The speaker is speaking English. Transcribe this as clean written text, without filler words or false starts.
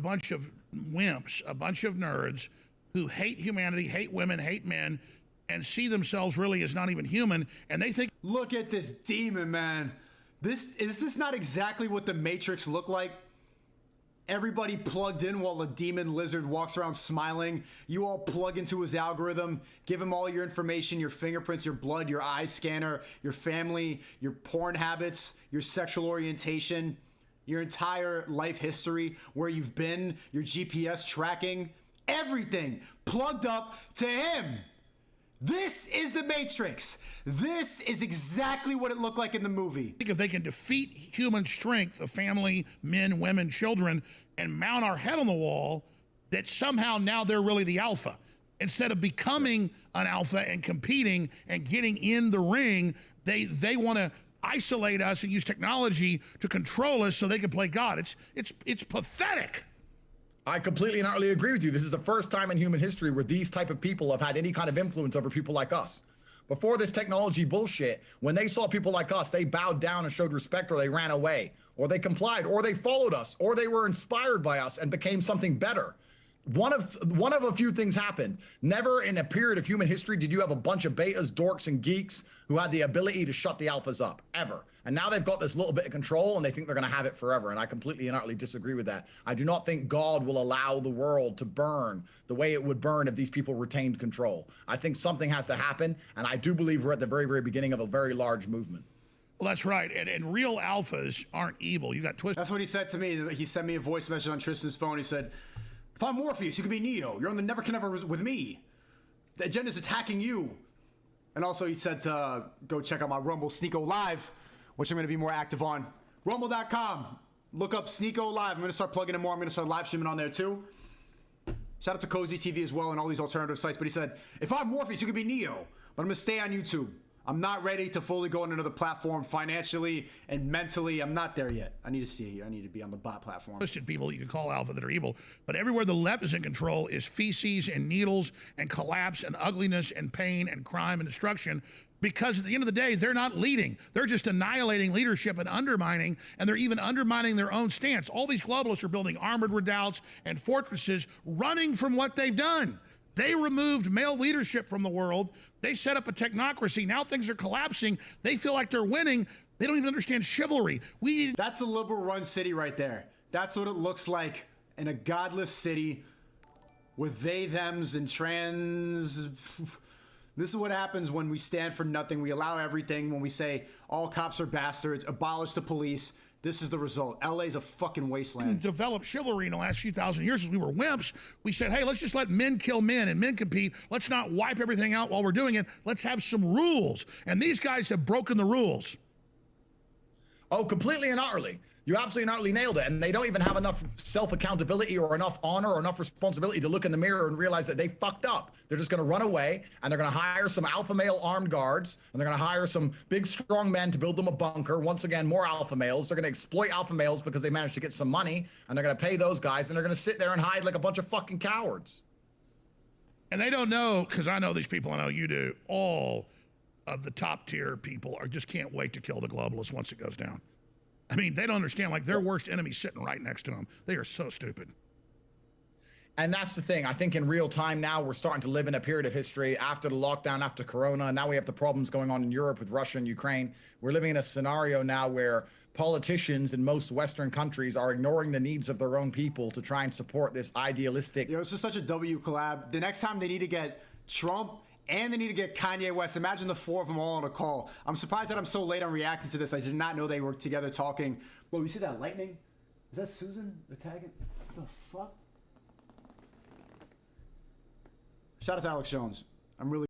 bunch of wimps, a bunch of nerds who hate humanity, hate women, hate men, and see themselves really as not even human, and they think... Look at this demon, man. Is this not exactly what the Matrix looked like? Everybody plugged in while a demon lizard walks around smiling. You all plug into his algorithm, give him all your information, your fingerprints, your blood, your eye scanner, your family, your porn habits, your sexual orientation, your entire life history, where you've been, your GPS tracking, everything plugged up to him. This is the Matrix. This is exactly what it looked like in the movie. I think if they can defeat human strength of family, men, women, children, and mount our head on the wall, that somehow now they're really the alpha. Instead of becoming an alpha and competing and getting in the ring, they want to isolate us and use technology to control us so they can play God. It's pathetic. I completely and utterly agree with you. This is the first time in human history where these type of people have had any kind of influence over people like us. Before this technology bullshit, when they saw people like us, they bowed down and showed respect, or they ran away, or they complied, or they followed us, or they were inspired by us and became something better. One of a few things happened. Never in a period of human history did you have a bunch of betas, dorks, and geeks who had the ability to shut the alphas up, ever. And now they've got this little bit of control and they think they're gonna have it forever. And I completely and utterly disagree with that. I do not think God will allow the world to burn the way it would burn if these people retained control. I think something has to happen. And I do believe we're at the very, very beginning of a very large movement. Well, that's right. And real alphas aren't evil. You got twisted. That's what he said to me. He sent me a voice message on Tristan's phone. He said, if I'm Morpheus, you can be Neo. You're on the Never Can Ever with me. The agenda's attacking you. And also he said to go check out my Rumble Sneako Live, which I'm going to be more active on. Rumble.com. Look up Sneako Live. I'm going to start plugging in more. I'm going to start live streaming on there too. Shout out to Cozy TV as well and all these alternative sites. But he said, if I'm Morpheus, you can be Neo. But I'm going to stay on YouTube. I'm not ready to fully go on another platform financially and mentally. I'm not there yet. I need to see. I need to be on the bot platform. Twisted people you can call alpha that are evil, but everywhere the left is in control is feces and needles and collapse and ugliness and pain and crime and destruction. Because at the end of the day, they're not leading. They're just annihilating leadership and undermining, and they're even undermining their own stance. All these globalists are building armored redoubts and fortresses, running from what they've done. They removed male leadership from the world. They set up a technocracy. Now things are collapsing. They feel like they're winning. They don't even understand chivalry. That's a liberal-run city right there. That's what it looks like in a godless city with they, thems, and trans. This is what happens when we stand for nothing. We allow everything. When we say all cops are bastards, abolish the police. This is the result. LA's a fucking wasteland. Developed chivalry in the last few thousand years as we were wimps. We said, hey, let's just let men kill men and men compete. Let's not wipe everything out while we're doing it. Let's have some rules. And these guys have broken the rules. Oh, completely and utterly. You absolutely and utterly nailed it. And they don't even have enough self-accountability or enough honor or enough responsibility to look in the mirror and realize that they fucked up. They're just going to run away, and they're going to hire some alpha male armed guards, and they're going to hire some big, strong men to build them a bunker. Once again, more alpha males. They're going to exploit alpha males because they managed to get some money, and they're going to pay those guys, and they're going to sit there and hide like a bunch of fucking cowards. And they don't know, because I know these people, I know you do, all of the top tier people are just can't wait to kill the globalists once it goes down. I mean, they don't understand, like their worst enemy's sitting right next to them. They are so stupid. And that's the thing. I think in real time now, we're starting to live in a period of history after the lockdown, after Corona. Now we have the problems going on in Europe with Russia and Ukraine. We're living in a scenario now where politicians in most Western countries are ignoring the needs of their own people to try and support this idealistic. Yo, this is such a W collab. The next time they need to get Trump and they need to get Kanye West. Imagine the four of them all on a call. I'm surprised that I'm so late on reacting to this. I did not know they were together talking. Whoa, you see that lightning? Is that Susan attacking? What the fuck? Shout out to Alex Jones. I'm really